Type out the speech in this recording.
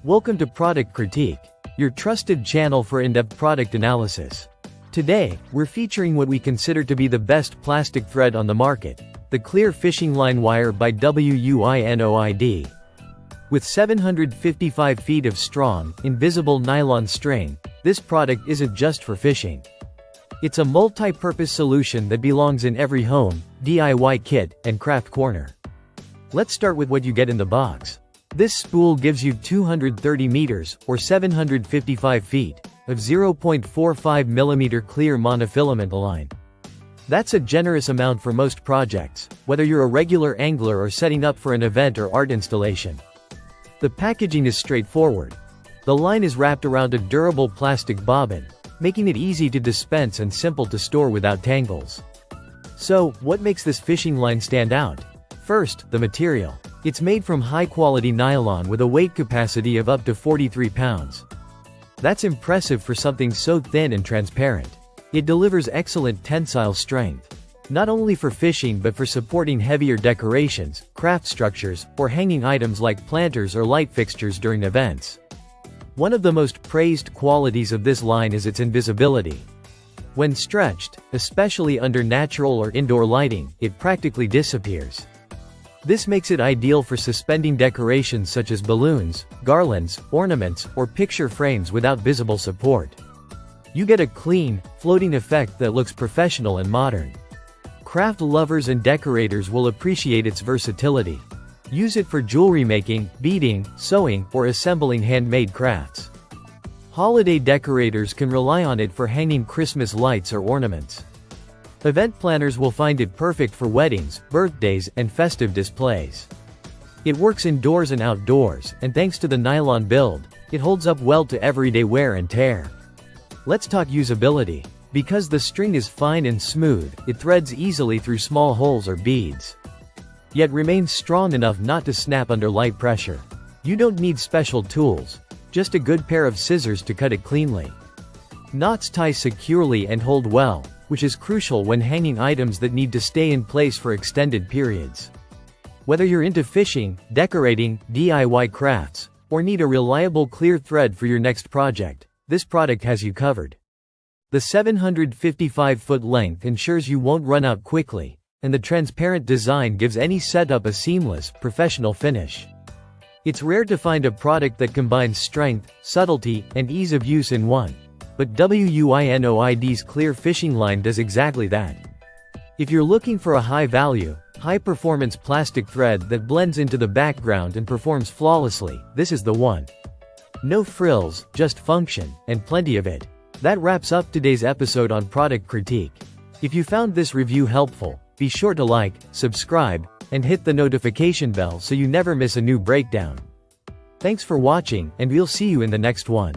Welcome to Product Critique, your trusted channel for in-depth product analysis. Today, we're featuring what we consider to be the best plastic thread on the market, the clear fishing line wire by WUINOID. With 755 feet of strong, invisible nylon string, this product isn't just for fishing. It's a multi-purpose solution that belongs in every home, DIY kit, and craft corner. Let's start with what you get in the box. This spool gives you 230 meters, or 755 feet, of 0.45 mm clear monofilament line. That's a generous amount for most projects, whether you're a regular angler or setting up for an event or art installation. The packaging is straightforward. The line is wrapped around a durable plastic bobbin, making it easy to dispense and simple to store without tangles. So, what makes this fishing line stand out? First, the material. It's made from high-quality nylon with a weight capacity of up to 43 pounds. That's impressive for something so thin and transparent. It delivers excellent tensile strength, not only for fishing but for supporting heavier decorations, craft structures, or hanging items like planters or light fixtures during events. One of the most praised qualities of this line is its invisibility. When stretched, especially under natural or indoor lighting, it practically disappears. This makes it ideal for suspending decorations such as balloons, garlands, ornaments, or picture frames without visible support. You get a clean, floating effect that looks professional and modern. Craft lovers and decorators will appreciate its versatility. Use it for jewelry making, beading, sewing, or assembling handmade crafts. Holiday decorators can rely on it for hanging Christmas lights or ornaments. Event planners will find it perfect for weddings, birthdays, and festive displays. It works indoors and outdoors, and thanks to the nylon build, it holds up well to everyday wear and tear. Let's talk usability. Because the string is fine and smooth, it threads easily through small holes or beads. Yet remains strong enough not to snap under light pressure. You don't need special tools, just a good pair of scissors to cut it cleanly. Knots tie securely and hold well, which is crucial when hanging items that need to stay in place for extended periods. Whether you're into fishing, decorating, DIY crafts, or need a reliable clear thread for your next project, this product has you covered. The 755-foot length ensures you won't run out quickly, and the transparent design gives any setup a seamless, professional finish. It's rare to find a product that combines strength, subtlety, and ease of use in one. But WUINOID's clear fishing line does exactly that. If you're looking for a high-value, high-performance plastic thread that blends into the background and performs flawlessly, this is the one. No frills, just function, and plenty of it. That wraps up today's episode on Product Critique. If you found this review helpful, be sure to like, subscribe, and hit the notification bell so you never miss a new breakdown. Thanks for watching, and we'll see you in the next one.